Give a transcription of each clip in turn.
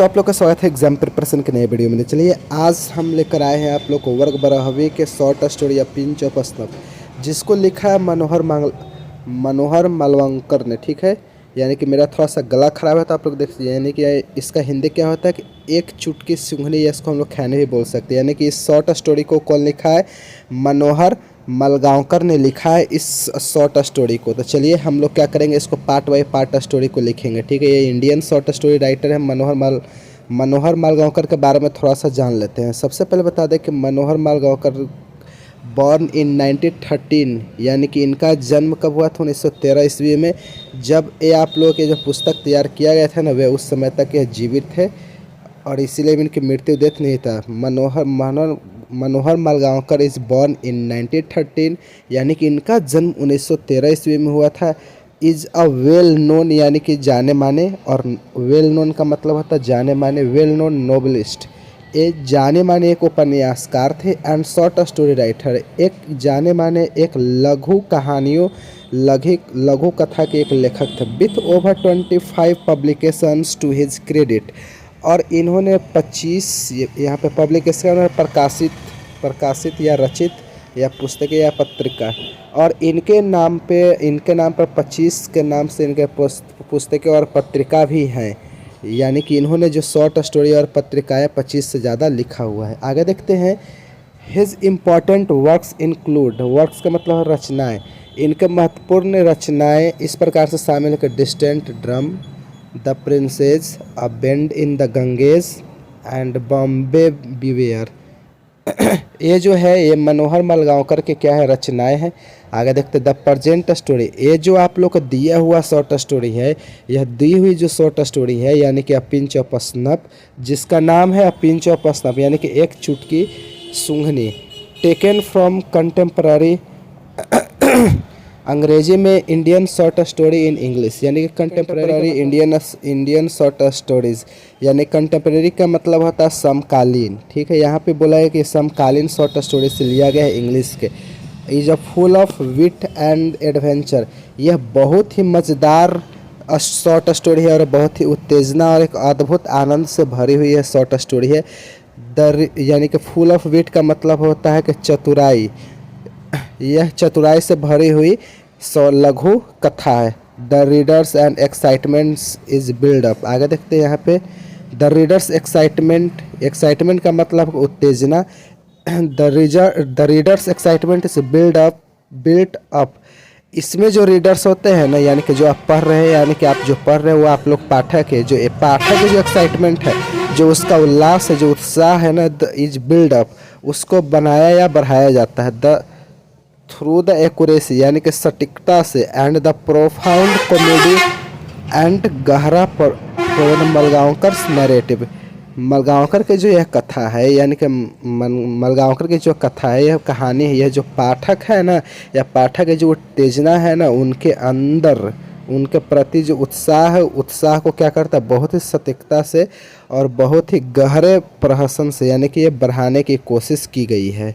दोस्तों आप लोग का स्वागत है एग्जाम प्रिपरेशन के नए वीडियो में। चलिए आज हम लेकर आए हैं आप लोग को वर्ग 12वीं के शॉर्ट स्टोरी या पिंच ऑफ स्नफ, जिसको लिखा है मनोहर मालवंकर ने। ठीक है, यानी कि मेरा थोड़ा सा गला खराब है तो आप लोग देख लीजिए। यानी कि इसका हिंदी क्या होता है कि एक चुटकी सूंघनी, या इसको हम लोग खाने भी बोल सकते हैं। यानी कि इस शॉर्ट स्टोरी को कौन लिखा है? मनोहर मालगांवकर ने लिखा है इस शॉर्ट स्टोरी को। तो चलिए हम लोग क्या करेंगे, इसको पार्ट बाय पार्ट स्टोरी को लिखेंगे। ठीक है, ये इंडियन शॉर्ट स्टोरी राइटर है मनोहर मालगांवकर के बारे में थोड़ा सा जान लेते हैं। सबसे पहले बता दें कि मनोहर मालगांवकर बॉर्न इन 1913, यानी कि इनका जन्म कब हुआ था? 1913 ईस्वी में। जब ये आप लोगों के जो पुस्तक तैयार किया गया था ना, वे उस समय तक ये जीवित थे और इसीलिए इनकी मृत्यु डेथ नहीं था। मनोहर मालगांवकर इज़ बॉर्न इन 1913, यानी कि इनका जन्म 1913 ईस्वी में हुआ था। इज़ अ वेल नोन, यानी कि जाने माने, और वेल नोन का मतलब होता है जाने माने, वेल नोन नोबलिस्ट। एक जाने माने एक उपन्यासकार थे एंड शॉर्ट स्टोरी राइटर, एक जाने माने एक लघु कथा के एक लेखक थे। With over 25 publications to his credit, और इन्होंने 25 यहाँ पे पब्लिकेशन प्रकाशित या रचित या पुस्तकें या पत्रिका, और इनके नाम पर 25 के नाम से इनके पुस्तकें और पत्रिका भी हैं। यानी कि इन्होंने जो शॉर्ट स्टोरी और पत्रिकाएं 25 से ज़्यादा लिखा हुआ है। आगे देखते हैं। His important works include, works का मतलब है रचनाएं। इनके महत्वपूर्ण रचनाएं इस प्रकार से शामिल है कि distant drum, the princess, a bend in the Ganges and Bombay beware. ये जो है ये मनोहर मालगांवकर के क्या है, रचनाएं हैं। आगे देखते द प्रेजेंट स्टोरी, ये जो आप लोग को दिया हुआ शॉर्ट स्टोरी है, यह दी हुई जो शॉर्ट स्टोरी है यानी कि अ पिंच ऑफ स्नफ, जिसका नाम है अ पिंच ऑफ स्नफ, यानी कि एक चुटकी सूंघनी। टेकन फ्रॉम कंटेम्पररी, अंग्रेजी में Indian short story in English, यानी कि कंटेम्पररी इंडियन शॉर्ट स्टोरीज, यानी कंटेम्पररी का मतलब होता है समकालीन। ठीक है, यहाँ पे बोला है कि समकालीन शॉर्ट स्टोरी से लिया गया है इंग्लिश के। Is a full of wit and adventure, यह बहुत ही मज़ेदार शॉर्ट स्टोरी है और बहुत ही उत्तेजना और एक अद्भुत आनंद से भरी हुई है शॉर्ट स्टोरी है। यानी कि फुल ऑफ विट का मतलब होता है कि चतुराई, यह चतुराई से भरी हुई लघु कथा है। The readers and excitements is build up. आगे देखते हैं यहाँ पे द रीडर्स एक्साइटमेंट का मतलब उत्तेजना। The readers excitement is built up. इसमें जो रीडर्स होते हैं ना, यानी कि जो आप पढ़ रहे हैं, यानी कि आप जो पढ़ रहे हैं वो आप लोग पाठक है। जो पाठक जो एक्साइटमेंट है, जो उसका उल्लास है, जो उत्साह है ना, द इज बिल्ड अप, उसको बनाया या बढ़ाया जाता है। द थ्रू द एक्यूरेसी, यानी कि सटीकता से, and the profound comedy and गहरा मलगांवकर नैरेटिव। मलगांवकर की जो यह कथा है, यानी कि मलगांवकर की जो कथा है, यह कहानी है, यह जो पाठक है ना, या पाठक की जो उत्तेजना है ना, उनके अंदर उनके प्रति जो उत्साह है, उत्साह को क्या करता है, बहुत ही सटीकता से और बहुत ही गहरे प्रहसन से, यानी कि ये बढ़ाने की कोशिश की गई है।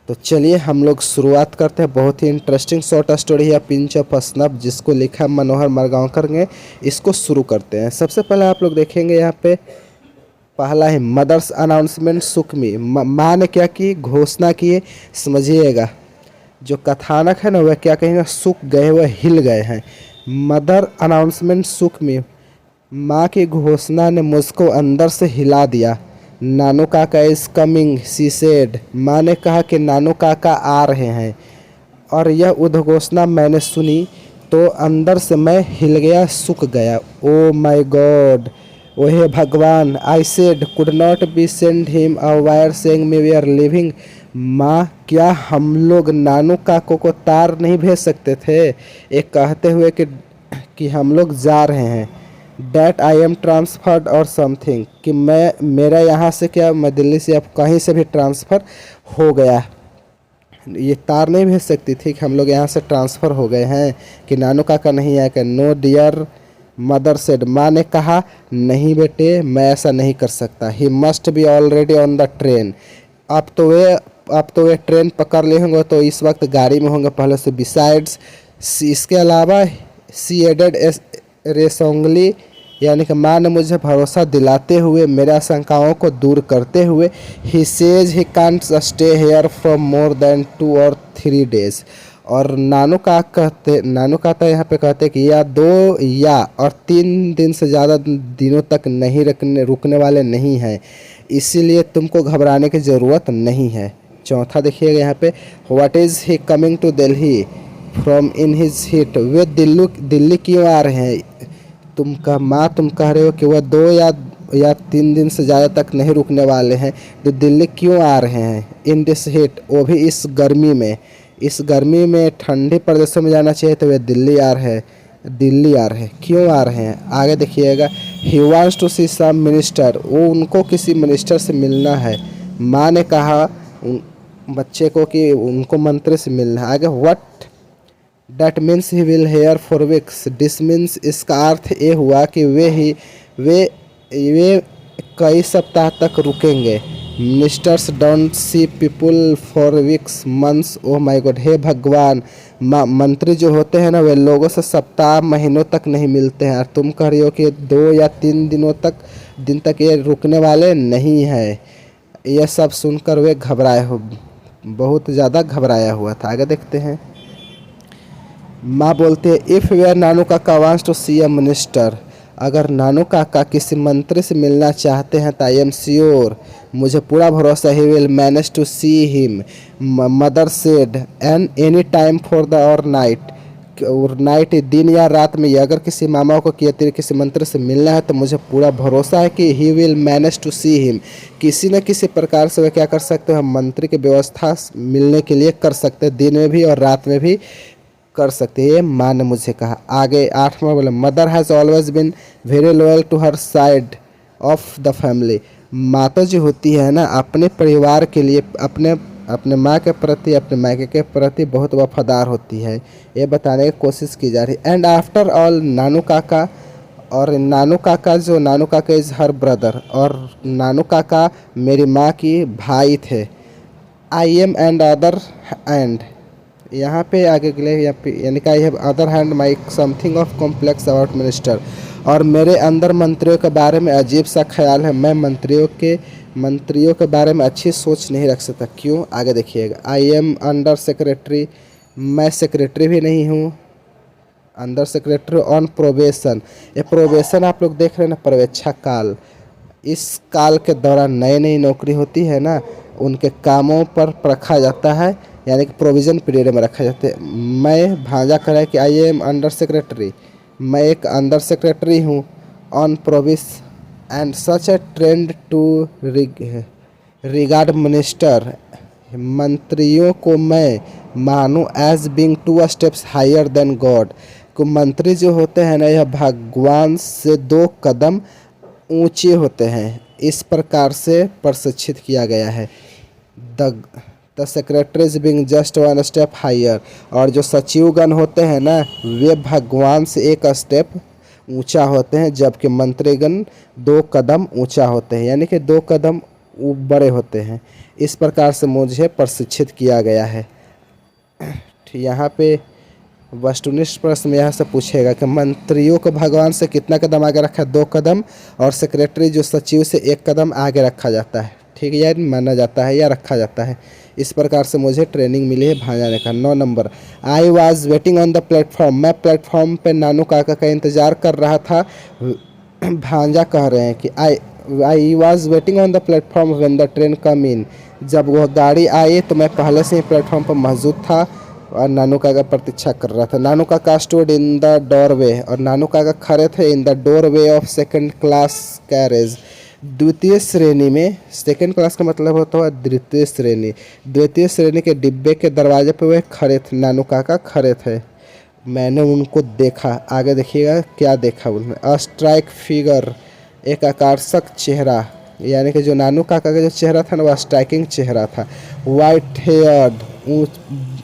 तो चलिए हम लोग शुरुआत करते हैं। बहुत ही इंटरेस्टिंग शॉर्ट स्टोरी है पिंच ऑफ स्नफ, जिसको लिखा मनोहर मालगांवकर ने। इसको शुरू करते हैं। सबसे पहले आप लोग देखेंगे यहाँ पे पहला है मदर्स अनाउंसमेंट सुकमी। माँ ने क्या की, घोषणा किए। समझिएगा, जो कथानक है ना वह क्या कहेंगे, सूख गए, वह हिल गए हैं। मदर अनाउंसमेंट सुकमी, माँ की घोषणा ने मुझको अंदर से हिला दिया। नानू काका इज़ कमिंग शी सेड, माँ ने कहा कि नानू काका आ रहे हैं, और यह उद्घोषणा मैंने सुनी तो अंदर से मैं हिल गया, सूख गया। ओ माय गॉड, ओहे भगवान, I said could not be send him a wire saying me we are living. माँ, क्या हम लोग नानू काको को तार नहीं भेज सकते थे, एक कहते हुए कि हम लोग जा रहे हैं। डैट आई एम ट्रांसफर्ड और समथिंग, कि मेरा यहाँ से क्या, मैं दिल्ली से अब कहीं से भी ट्रांसफ़र हो गया। ये तार नहीं भेज सकती थी कि हम लोग यहाँ से ट्रांसफ़र हो गए हैं, कि नानू काका नहीं आया। कि नो डियर मदर सेड, माँ ने कहा नहीं बेटे, मैं ऐसा नहीं कर सकता। He must be already on the train, अब तो वे ट्रेन पकड़ लिए होंगे, तो इस वक्त गाड़ी में होंगे पहले से। बिसाइड्स, इसके अलावा सी एडेड रेसोंगली यानी कि माँ ने मुझे भरोसा दिलाते हुए, मेरे आशंकाओं को दूर करते हुए, he says he can't stay here from more than 2 or 3 days। और नानू कहता है यहाँ पे कहते हैं कि या 2 या 3 दिन से ज़्यादा दिनों तक नहीं रुकने वाले नहीं हैं, इसीलिए तुमको घबराने की ज़रूरत नहीं है। चौथा देखिएगा यहाँ पे, what is he coming to Delhi from in his hit. वे दिल्ली क्यों आ रहे हैं? तुम कह रहे हो कि वह 2 या 3 दिन से ज़्यादा तक नहीं रुकने वाले हैं, तो दिल्ली क्यों आ रहे हैं? इन दिस हीट, वो भी इस गर्मी में। इस गर्मी में ठंडे प्रदेशों में जाना चाहिए, तो वे दिल्ली आ रहे हैं। क्यों आ रहे हैं? आगे देखिएगा, he wants to see some minister. वो उनको किसी मिनिस्टर से मिलना है। माँ ने कहा बच्चे को कि उनको मंत्री से मिलना है। आगे, what that means he will here for weeks. This means, इसका अर्थ ये हुआ कि वे कई सप्ताह तक रुकेंगे। Ministers don't see people for weeks months. Oh my god, हे भगवान, मंत्री जो होते हैं ना, वे लोगों से सप्ताह महीनों तक नहीं मिलते हैं, और तुम कह रही हो कि 2 या 3 दिन तक ये रुकने वाले नहीं है। यह सब सुनकर वे बहुत ज़्यादा घबराया हुआ था। आगे देखते हैं, माँ बोलते हैं, इफ़ वेयर नानू काका wants to see a minister. अगर नानू काका किसी मंत्री से मिलना चाहते हैं तो आई एम श्योर, मुझे पूरा भरोसा, he will manage to see him. Mother said, an any time for the और नाइट, दिन या रात में। अगर किसी मामा को किसी मंत्री से मिलना है तो मुझे पूरा भरोसा है कि he will manage to see him, किसी न किसी प्रकार से वह क्या कर सकते हैं, मंत्री की व्यवस्था मिलने के लिए कर सकते हैं, दिन में भी और रात में भी कर सकते हैं, माँ ने मुझे कहा। आगे 8वां बोले, mother has always been very loyal to her side of the family. माता जो होती है ना, अपने परिवार के लिए, अपने माँ के प्रति, अपने मायके के प्रति बहुत वफादार होती है, ये बताने की कोशिश की जा रही। एंड आफ्टर ऑल नानू काका, और नानू काका इज़ हर ब्रदर, और नानू काका मेरी माँ की भाई थे। I am and other and, यहाँ पे आगे के लिए यानी कि I have other hand my something of complex about minister. और मेरे अंदर मंत्रियों के बारे में अजीब सा ख्याल है, मैं मंत्रियों के बारे में अच्छी सोच नहीं रख सकता। क्यों? आगे देखिएगा, आई एम अंडर सेक्रेटरी, मैं सेक्रेटरी भी नहीं हूँ, अंडर सेक्रेटरी ऑन प्रोबेशन। ये प्रोबेशन आप लोग देख रहे हैं ना, पर्यवेक्षक काल। इस काल के दौरान नई नौकरी होती है ना, उनके कामों पर रखा जाता है, यानी कि प्रोविज़न पीरियड में रखा जाता है। मैं भांजा करा कि आई एम अंडर सेक्रेटरी, मैं एक अंडर सेक्रेटरी हूँ, on probation and such a trained to regard minister. मंत्रियों को मैं मानूँ as being 2 steps higher than god, को मंत्री जो होते हैं ना, यह भगवान से 2 कदम ऊंचे होते हैं, इस प्रकार से प्रशिक्षित किया गया है। The secretaries being just 1 step higher, और जो सचिवगण होते हैं ना, वे भगवान से 1 स्टेप ऊंचा होते हैं, जबकि मंत्रीगण 2 कदम ऊंचा होते हैं, यानी कि 2 कदम बड़े होते हैं। इस प्रकार से मुझे प्रशिक्षित किया गया है। यहाँ पे वस्तुनिष्ठ प्रश्न यहाँ से पूछेगा कि मंत्रियों को भगवान से कितना कदम आगे रखा है? 2 कदम, और सेक्रेटरी जो सचिव से 1 कदम आगे रखा जाता है। ठीक है, या माना जाता है या रखा जाता है। इस प्रकार से मुझे ट्रेनिंग मिली है भांजा का। 9 number, I was waiting on the platform, मैं प्लेटफॉर्म पे नानू काका का इंतज़ार कर रहा था। भांजा कह रहे हैं कि I was waiting on the platform when the train come in, जब वह गाड़ी आई तो मैं पहले से ही प्लेटफॉर्म पर मौजूद था और नानू काका प्रतीक्षा कर रहा था। नानू काका स्टूड इन द डोरवे, और नानू काका खड़े थे in the doorway of 2nd class carriage, द्वितीय श्रेणी में। 2nd क्लास का मतलब होता है द्वितीय श्रेणी। द्वितीय श्रेणी के डिब्बे के दरवाजे पर वे खड़े थे, नानू काका खड़े थे। मैंने उनको देखा। आगे देखिएगा क्या देखा उन्होंने। अ स्ट्राइक फिगर, एक आकर्षक चेहरा, यानी कि जो नानू काका का जो चेहरा था ना, वह स्ट्राइकिंग चेहरा था। वाइट हेयर्ड,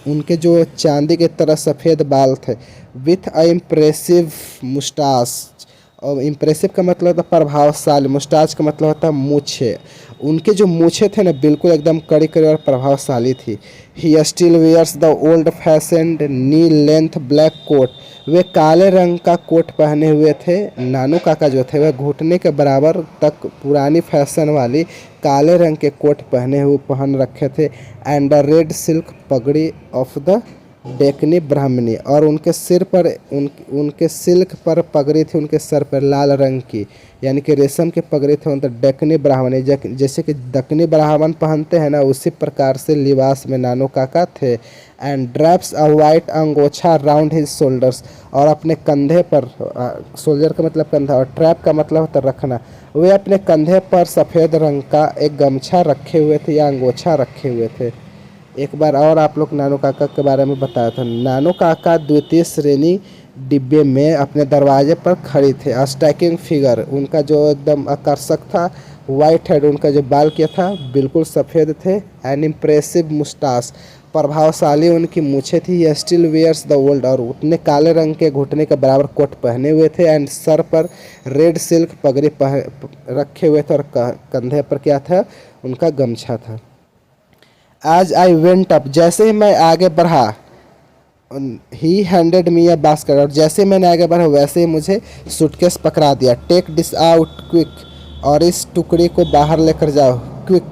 उनके जो चांदी की तरह सफ़ेद बाल थे। विथ अ इम्प्रेसिव मुस्टाच, और इम्प्रेसिव का मतलब होता है प्रभावशाली, मुस्टाच का मतलब होता है मूछे। उनके जो मूछे थे ना, बिल्कुल एकदम कड़ी कड़ी और प्रभावशाली थी। He still wears the old fashioned knee length black coat, वे काले रंग का कोट पहने हुए थे। नानू काका जो थे वह घुटने के बराबर तक पुरानी फैशन वाली काले रंग के कोट पहन रखे थे एंड द रेड सिल्क पगड़ी ऑफ द डेकनी ब्राह्मणी, और उनके सिर पर उनके सिल्क पर पगड़ी थी, उनके सर पर लाल रंग की यानी कि रेशम की पगड़ी थे, उनके डेकनी ब्राह्मणी जैसे कि दक्कनी ब्राह्मण पहनते हैं ना, उसी प्रकार से लिबास में नानू काका थे। And drapes a white angocha round his shoulders, और अपने कंधे पर, सोल्जर का मतलब कंधा और ट्रैप का मतलब होता रखना, वे अपने कंधे पर सफ़ेद रंग का एक गमछा रखे हुए थे या अंगोछा रखे हुए थे। एक बार और आप लोग नानू काका के बारे में बताया था। नानू काका द्वितीय श्रेणी डिब्बे में अपने दरवाजे पर खड़ी थे। स्टैकिंग फिगर, उनका जो एकदम आकर्षक था, वाइट हेड, उनका जो बाल किया था बिल्कुल सफ़ेद थे। एन इम्प्रेसिव मुस्टास, प्रभावशाली उनकी मूछें थी। ये स्टिल वेयर्स द वर्ल्ड, और उतने काले रंग के घुटने के बराबर कोट पहने हुए थे। एंड सर पर रेड सिल्क पगड़ी रखे हुए थे, और कंधे पर क्या था, उनका गमछा था। आज आई वेंट अप, जैसे ही मैं आगे बढ़ा, ही हैंडेड मी अ बास्केट, और जैसे मैंने आगे बढ़ा वैसे ही मुझे सूटकेस पकड़ा दिया। टेक दिस आउट क्विक, और इस टुकड़ी को बाहर लेकर जाओ। क्विक,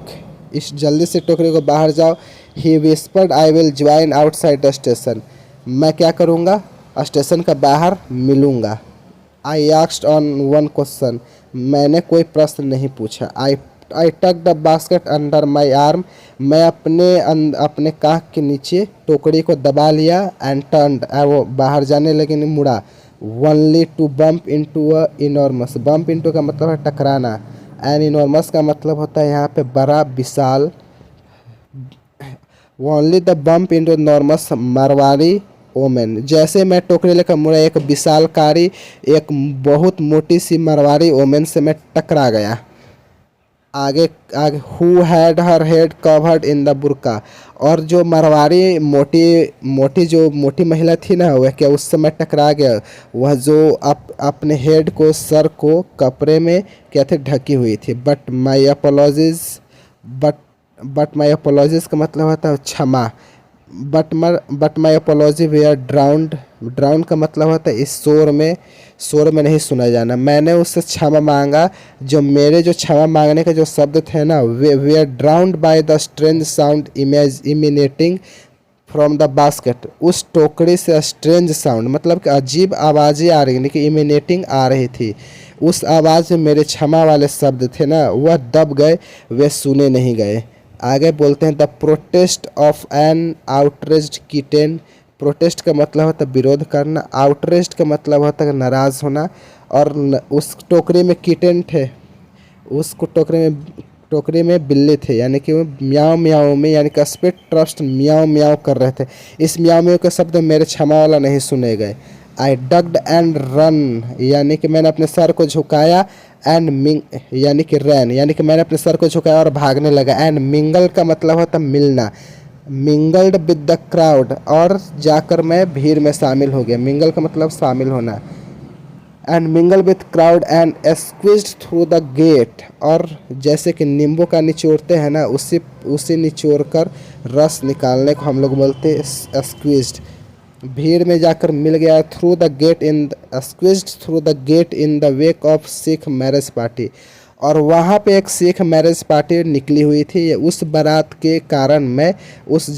इस जल्दी से टुकड़ी को बाहर जाओ। He whispered I will join outside the station, मैं क्या करूँगा, स्टेशन का बाहर मिलूँगा। I asked on one question, मैंने कोई प्रश्न नहीं पूछा। I tuck the basket under my arm, मैं अपने काख के नीचे टोकरी को दबा लिया। एंड टर्न्ड, वो बाहर जाने लगे, नहीं मुड़ा। Only to bump into a enormous, bump into का मतलब है टकराना, एंड इनॉर्मस का मतलब होता है यहाँ पे बड़ा, विशाल। Only the bump into enormous Marwari woman, जैसे मैं टोकरी लेकर मुड़ा, एक विशालकारी, एक बहुत मोटी सी मारवाड़ी ओमेन से मैं टकरा गया। आगे आगे, who had her head covered in the burqa, और जो मारवाड़ी मोटी महिला थी ना, वह क्या उस समय टकरा गया, वह जो अपने हेड को, सर को कपड़े में क्या थे, ढकी हुई थी। बट माई अपोलॉजीज का मतलब होता है क्षमा। But my apology were drowned, drowned का मतलब होता है इस शोर में नहीं सुना जाना। मैंने उससे क्षमा मांगा, जो मेरे जो क्षमा मांगने के जो शब्द थे ना, we are drowned by the strange sound emanating from the basket, उस टोकरी से स्ट्रेंज साउंड मतलब कि अजीब आवाज़ें आ रही, कि इमिनेटिंग आ रही थी। उस आवाज़ में मेरे क्षमा वाले शब्द थे ना, वह दब गए, वे सुने नहीं गए। आगे बोलते हैं the protest of an outraged kitten, protest का मतलब होता है विरोध करना, आउटरेस्ट का मतलब होता है नाराज़ होना। और उस टोकरी में किटेन थे, उस टोकरी में बिल्ली थे, यानी कि वो म्याओ म्याओ में, यानी कि स्पिट ट्रस्ट म्याओ म्याओ कर रहे थे। इस म्याओ म्याओ के शब्द मेरे क्षमा वाला नहीं सुने गए। आई डग्ड एंड रन, यानी कि मैंने अपने सर को झुकाया। एंड मिंग, यानी कि रैन, यानी कि मैंने अपने सर को झुकाया और भागने लगा। एंड मिंगल का मतलब होता मिलना, मिंगल्ड विद द क्राउड, और जाकर मैं भीड़ में शामिल हो गया। मिंगल का मतलब शामिल होना। And mingle with crowd and squeezed through the gate, और जैसे कि नींबू का निचोड़ते हैं ना, उसी निचोड़ कर रस निकालने को हम लोग बोलते हैं स्क्वीज्ड। भीड़ में जाकर मिल गया। Through the get in, squeezed through the get in the wake of Sikh marriage party, और वहाँ पे एक सिख मैरिज पार्टी निकली हुई थी। उस बारात के कारण मैं उस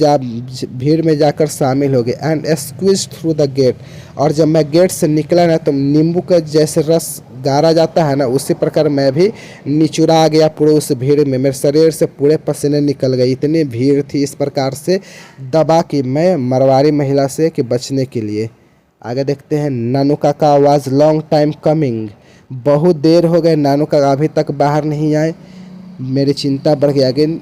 भीड़ में जाकर शामिल हो गया। And squeeze through the gate, और जब मैं गेट से निकला ना, तो नींबू का जैसे रस गारा जाता है ना, उसी प्रकार मैं भी निचुरा गया पूरे उस भीड़ में। मेरे शरीर से पूरे पसीने निकल गए, इतनी भीड़ थी। इस प्रकार से दबा कि मैं मारवाड़ी महिला से कि बचने के लिए। आगे देखते हैं। नानू काका वाज लॉन्ग टाइम कमिंग, बहुत देर हो गए, नानू काका अभी तक बाहर नहीं आए। मेरी चिंता बढ़ गई। अगेन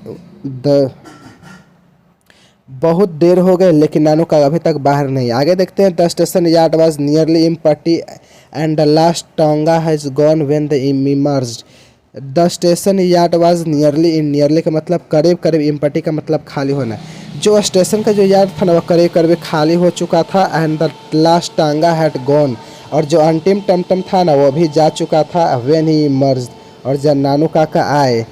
बहुत देर हो गए, लेकिन नानू काका अभी तक बाहर नहीं। आगे देखते हैं। The station yard was nearly empty and the last tonga has gone when the emerged. The station yard was nearly, nearly का मतलब करीब करीब, एम्प्टी का मतलब खाली होना। जो स्टेशन का जो यार्ड था ना, वह करीब करीब खाली हो चुका था। एंड द लास्ट टांगा हैड गॉन, और जो अंतिम टमटम था ना, वो भी जा चुका था। व्हेन ही इमर्ज्ड, और जब नानू काका आए,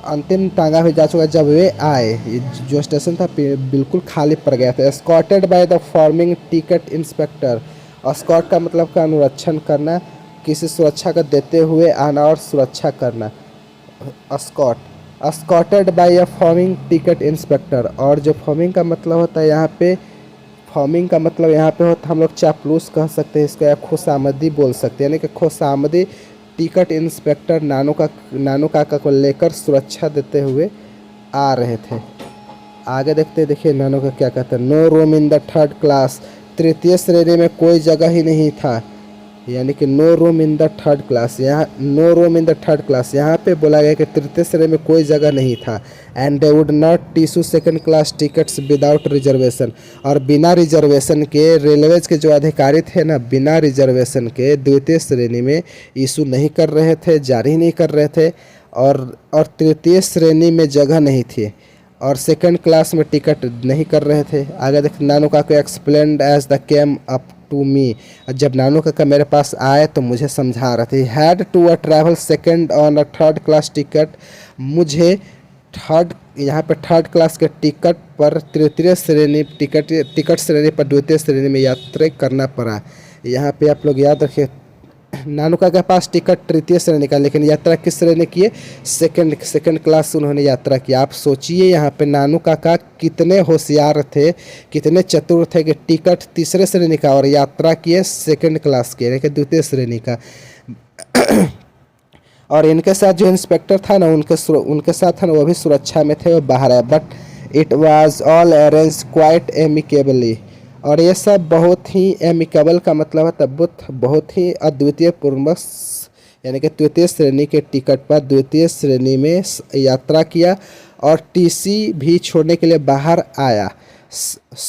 अंतिम टांगा भी जा चुका जब वे आए। जो स्टेशन था बिल्कुल खाली पड़ गया था। Escorted by the forming ticket inspector, escort का मतलब का अनुरक्षण करना, किसी सुरक्षा का देते हुए आना और सुरक्षा करना। स्कॉट, स्कॉटेड बाय अ फॉर्मिंग टिकट इंस्पेक्टर। और जो फॉर्मिंग का मतलब होता है यहाँ पे, फॉर्मिंग का मतलब यहाँ पे होता है, हम लोग चापलूस कह सकते हैं इसको, या खुशामदी बोल सकते हैं, यानी कि खुशामदी टिकट इंस्पेक्टर नानू काका को लेकर सुरक्षा देते हुए आ रहे थे। आगे देखते हैं, देखिए नानू का क्या कहता है। No room in the third class, तृतीय श्रेणी में कोई जगह ही नहीं था, यानी कि no room in the third class, यहाँ no room in the third class यहाँ पे बोला गया कि तृतीय श्रेणी में कोई जगह नहीं था। And they would not tissue second class tickets without reservation, और बिना रिजर्वेशन के रेलवेज के जो अधिकारी थे ना, बिना रिजर्वेशन के द्वितीय श्रेणी में इशू नहीं कर रहे थे, जारी नहीं कर रहे थे, और तृतीय श्रेणी में जगह नहीं थी, और सेकंड क्लास में टिकट नहीं कर रहे थे। आगे देख, नानू काका explained as the came up to me, जब नानू काका मेरे पास आए तो मुझे समझा रहे थे। Had to a travel second on a third class ticket, मुझे यहाँ पे थर्ड क्लास के टिकट पर तृतीय श्रेणी टिकट श्रेणी पर द्वितीय श्रेणी में यात्रा करना पड़ा। यहाँ पे आप लोग याद रखिए, नानू काका के पास टिकट तृतीय श्रेणी का, लेकिन यात्रा किस श्रेणी की है? सेकंड क्लास उन्होंने यात्रा की। आप सोचिए यहाँ पे नानू काका कितने होशियार थे, कितने चतुर थे कि टिकट तीसरे श्रेणी का और यात्रा की है सेकंड क्लास की, यानी कि द्वितीय श्रेणी का। और इनके साथ जो इंस्पेक्टर था ना, उनके साथ था ना, वो भी सुरक्षा में थे, वो बाहर है। But it was all arrange quite amicably, और ये सब बहुत ही एमिकेबल का मतलब है तब बहुत ही अद्वितीय पूर्वक, यानी कि तृतीय श्रेणी के टिकट पर द्वितीय श्रेणी में यात्रा किया और टीसी भी छोड़ने के लिए बाहर आया।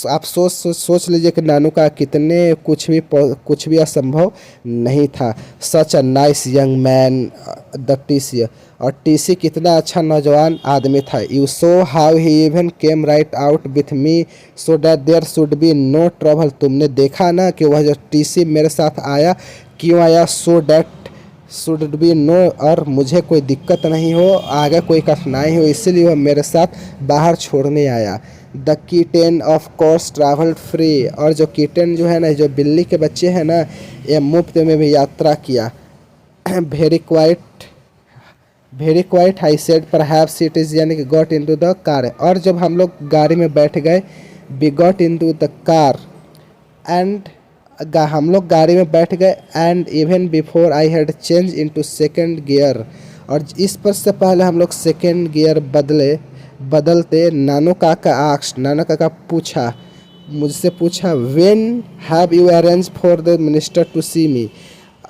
आप सोच लीजिए कि नानू का कितने कुछ भी असंभव नहीं था। Such a nice young man the TC, और टीसी कितना अच्छा नौजवान आदमी था। You saw how he even came right out with me so that there should be no trouble, तुमने देखा ना कि वह जो टीसी मेरे साथ आया, क्यों आया? So that should be no, और मुझे कोई दिक्कत नहीं हो, आगे कोई कठिनाई हो, इसीलिए वह मेरे साथ बाहर छोड़ने आया। द कीटेन ऑफ कोर्स ट्रैवल्ड फ्री, और जो कीटेन जो है ना, जो बिल्ली के बच्चे हैं ना, ये मुफ्त में भी यात्रा किया। Very quite I said perhaps it is, यानी कि गॉट इनटू द कार, और जब हम लोग गाड़ी में बैठ गए, we got into the car and हम लोग गाड़ी में बैठ गए, and even before I had change into second gear, और इस पर से पहले हम लोग सेकंड गियर बदलते नानू काका मुझसे पूछा when have you arrange for the minister to see me,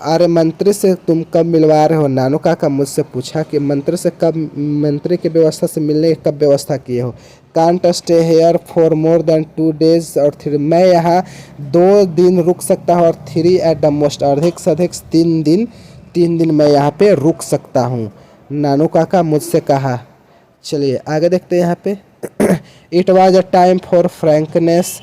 अरे मंत्री से तुम कब मिलवा रहे हो? नानू काका मुझसे पूछा कि मंत्री की व्यवस्था से मिलने की कब व्यवस्था किए हो? Can't stay here for more than 2 days और 3, मैं यहाँ 2 दिन रुक सकता हूँ, और 3 एट द मोस्ट, अधिक से अधिक 3 दिन मैं यहाँ पे रुक सकता हूँ, नानू काका मुझसे कहा। चलिए आगे देखते हैं यहाँ पे। It was a time for frankness,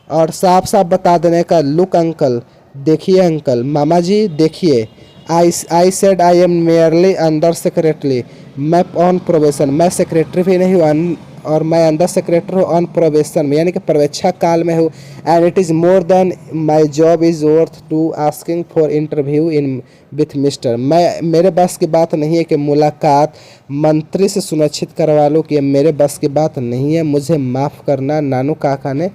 और साफ साफ बता देने का। लुक अंकल, देखिए अंकल, मामा जी देखिए। I said I am merely under secretary, मैं ऑन प्रोबेशन, मैं सेक्रेटरी भी नहीं हूँ और मैं अंडर सेक्रेटरी हूँ ऑन प्रोबेशन में, यानी कि पर्यवेक्षक काल में हूँ। And it is more than my job is worth to asking for interview in with mister, मेरे बस की बात नहीं है कि मुलाकात मंत्री से सुनिश्चित करवा लूँ, कि मेरे बस की बात नहीं है, मुझे माफ़ करना। नानू काका ने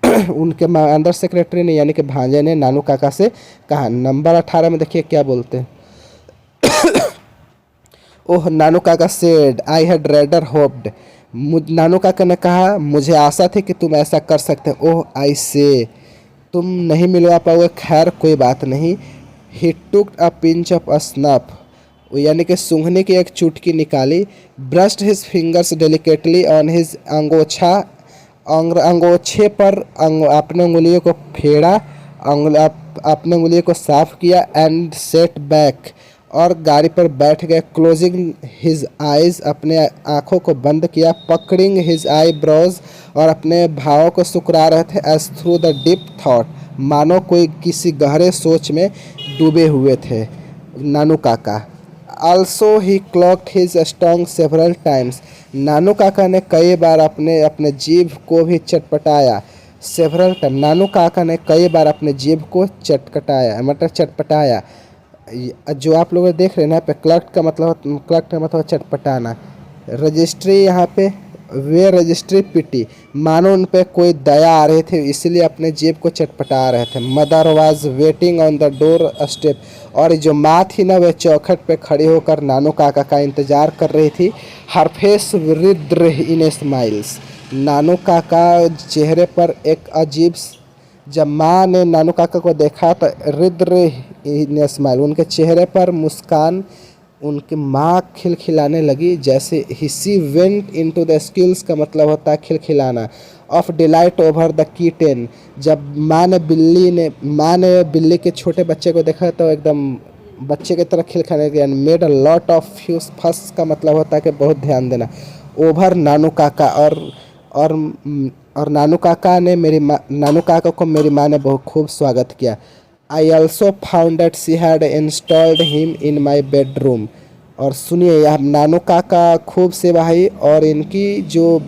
उनके अंडर सेक्रेटरी ने, यानी कि भांजे ने नानू काका से कहा। नंबर 18 में देखिए क्या बोलते हैं। Oh Nanu Kaka said I had rather hoped, Nanu Kaka ने कहा मुझे आशा थी कि तुम ऐसा कर सकते हो। ओह आई से, तुम नहीं मिलवा पाओगे, खैर कोई बात नहीं। He took a pinch of snuff, यानी कि सूंघने की एक चुटकी निकाली। Brushed his fingers delicately on his अंगोछे पर अपने उंगलियों को फेरा, अपने उंगलियों को साफ किया। एंड सेट बैक, और गाड़ी पर बैठ गए। क्लोजिंग हिज आइज, अपने आँखों को बंद किया। पकड़िंग हिज आई ब्रोज, और अपने भावों को सुकरा रहे थे। As through the deep thought, मानो कोई किसी गहरे सोच में डूबे हुए थे Nanu Kaka. Also he clucked his tongue several times, Nanu Kaka ने कई बार अपने जीभ को भी चटपटाया। सेवरल टाइम, नानू काका ने कई बार अपने जीभ को चटकटाया, मतलब चटपटाया। जो आप लोग देख रहे हैं ना यहाँ पे क्लट का मतलब चटपटाना। रजिस्ट्री यहाँ पे वे रजिस्ट्री पिटी, मानो उन पे कोई दया आ रही थी इसलिए अपने जेब को चटपटा रहे थे। Mother was waiting on the door step, और जो माँ थी ना वह चौखट पे खड़ी होकर नानू काका का इंतजार कर रही थी। हर फेस रिद्र इन स्माइल्स, नानू काका चेहरे पर एक अजीब, जब माँ ने नानू काका को देखा तो रिद्र इन स्माइल, उनके चेहरे पर मुस्कान, उनकी माँ खिलखिलाने लगी जैसे। हिस्सी वेंट इनटू द स्किल्स का मतलब होता है खिलखिलाना। ऑफ डिलाइट ओवर द कीटेन, जब माँ ने बिल्ली के छोटे बच्चे को देखा तो एकदम बच्चे की तरह खिलखिलाने लगी। And made a lot of fuse, फस का मतलब होता है कि बहुत ध्यान देना। ओवर नानू काका, और और नानू काका को मेरी माँ ने बहुत खूब स्वागत किया। I also found that she had installed him in my bedroom, और सुनिए यह नानू काका खूब सेवा है, और इनकी जो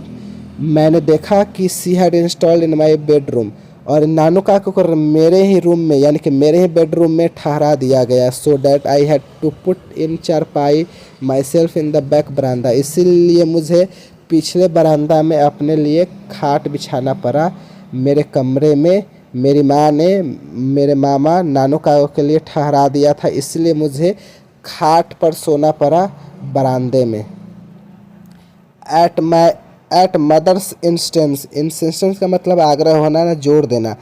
मैंने देखा कि she had installed in my bedroom, और नानू काका को मेरे ही रूम में यानी कि मेरे ही बेडरूम में ठहरा दिया गया। So that I had to put in charpai myself in the back बरामदा, इसीलिए मुझे पिछले बरामदा में अपने लिए खाट बिछाना पड़ा। मेरे कमरे में मेरी माँ ने मेरे मामा नानू काका के लिए ठहरा दिया था, इसलिए मुझे खाट पर सोना पड़ा बरामदे में। एट मदर्स इंस्टेंस का मतलब आग्रह होना ना, जोर देना।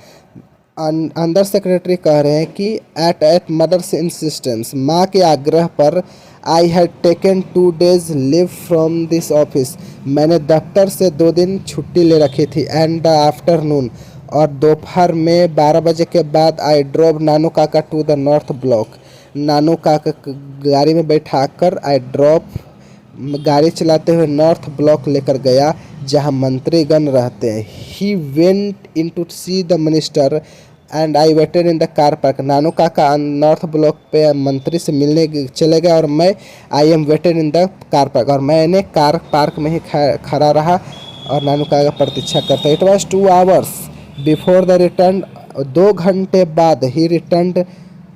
अंदर सेक्रेटरी कह रहे हैं कि एट मदर्स इंसिस्टेंस, माँ के आग्रह पर, I had taken 2 days leave from this office, मैंने दफ्तर से 2 दिन छुट्टी ले रखी थी। एंड द आफ्टरनून, और दोपहर में 12 बजे के बाद, आई ड्रोव नानू काका टू द नॉर्थ ब्लॉक, नानू काका गाड़ी में बैठाकर गाड़ी चलाते हुए नॉर्थ ब्लॉक लेकर गया जहां मंत्रीगण रहते हैं। He went in to see the minister and I waited in the car park, Nanu Kaka North block पे मंत्री से मिलने चले गए और मैं I am waited in the car park, और मैंने कार पार्क में ही खड़ा रहा और नानू काका प्रतीक्षा करता। It was 2 hours before the return, 2 घंटे बाद ही रिटर्न,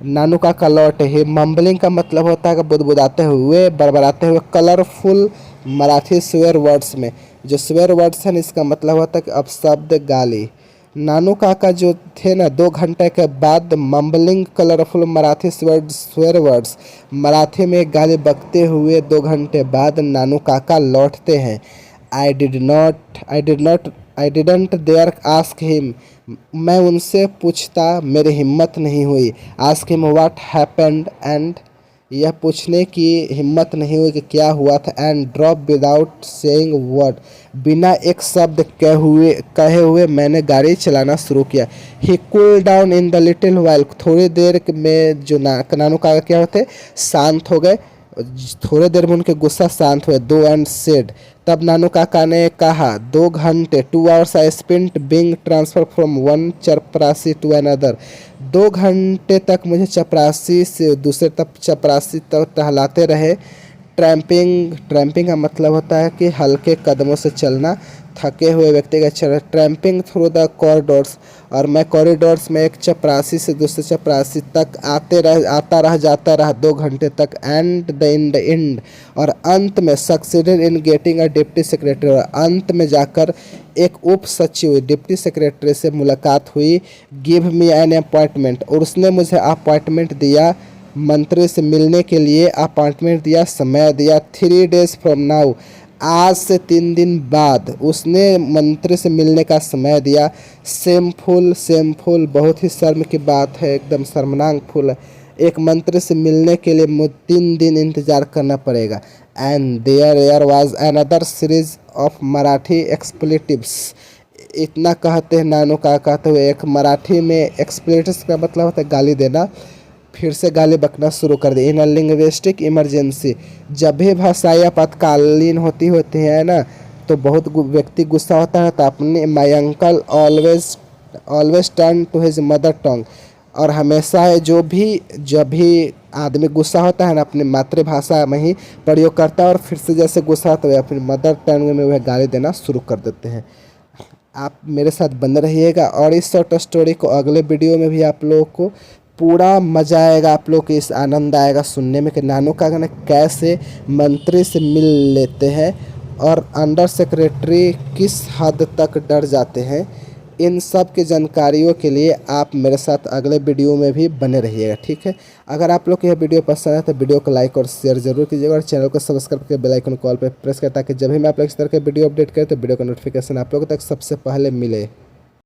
नानू काका लौटे। ही मम्बलिंग का मतलब होता है कि बुदबुदाते हुए, बड़बड़ाते हुए। कलरफुल मराठी स्वेयर वर्ड्स में, जो स्वेयर वर्ड्स हैं इसका मतलब होता है कि अपशब्द, गाली। नानू काका जो थे ना 2 घंटे के बाद mumbling colourful Marathi swear words, Marathi में गाली बकते हुए 2 घंटे बाद नानू काका लौटते हैं। I didn't there ask him, मैं उनसे पूछता मेरी हिम्मत नहीं हुई। Ask him what happened, and यह पूछने की हिम्मत नहीं हुई कि क्या हुआ था। And drop without saying word, बिना एक शब्द कहे हुए मैंने गाड़ी चलाना शुरू किया। He cool down in the little while, थोड़ी देर में जो नानू काका क्या होते शांत हो गए, थोड़ी देर में उनके गुस्सा शांत हुए। दो एंड सेड, तब नानू काका ने कहा 2 घंटे 2 hours I spent being transfer from one चपरासी टू अनदर, 2 घंटे तक मुझे चपरासी से दूसरे तक चपरासी तक टहलाते रहे। ट्रैम्पिंग का मतलब होता है कि हल्के कदमों से चलना, थके हुए व्यक्ति का चल। ट्रैम्पिंग थ्रू द कॉरिडोर्स, और मैं कॉरिडोर्स में एक चपरासी से दूसरे चपरासी तक जाता रहा 2 घंटे तक। एंड इन द एंड, और अंत में succeeded in getting a deputy secretary, और अंत में जाकर एक उप सचिव डिप्टी सेक्रेटरी से मुलाकात हुई। गिव मी एन अपॉइंटमेंट, और उसने मुझे अपॉइंटमेंट दिया, मंत्री से मिलने के लिए अपॉइंटमेंट दिया, समय दिया। 3 days फ्रॉम नाउ, आज से 3 दिन बाद उसने मंत्री से मिलने का समय दिया। सेमफुल, बहुत ही शर्म की बात है, एकदम शर्मनाक फुल है। एक मंत्री से मिलने के लिए मुझे 3 दिन इंतजार करना पड़ेगा। And there was another series of Marathi expletives, इतना कहते हैं नानू का कहते हुए एक मराठी में एक्सप्लेटिव्स का मतलब होता है गाली देना, फिर से गाली बकना शुरू कर दी। इन अ लिंग्विस्टिक इमरजेंसी, जब भी भाषाई आपातकालीन होती है ना, तो बहुत व्यक्ति गुस्सा होता है तो अपने my uncle always turn to his mother tongue, और हमेशा है जब भी आदमी गुस्सा होता है ना अपनी मातृभाषा में ही प्रयोग करता है, और फिर से जैसे गुस्सा होता है अपनी मदर टंग में वह गाली देना शुरू कर देते हैं। आप मेरे साथ बने रहिएगा और इस शॉर्ट स्टोरी को अगले वीडियो में भी आप लोगों को पूरा मज़ा आएगा, आप लोग को इस आनंद आएगा सुनने में कि नानोकागा कैसे मंत्री से मिल लेते हैं और अंडर सेक्रेटरी किस हद तक डर जाते हैं। इन सब की जानकारियों के लिए आप मेरे साथ अगले वीडियो में भी बने रहिएगा, ठीक है। अगर आप लोग को यह वीडियो पसंद है तो वीडियो को लाइक और शेयर जरूर कीजिएगा और चैनल को सब्सक्राइब करके बेल आइकन कॉल पर प्रेस करें ताकि जब भी मैं आप लोग इस तरह के वीडियो अपडेट करें तो वीडियो का नोटिफिकेशन आप लोगों तक सबसे पहले मिले।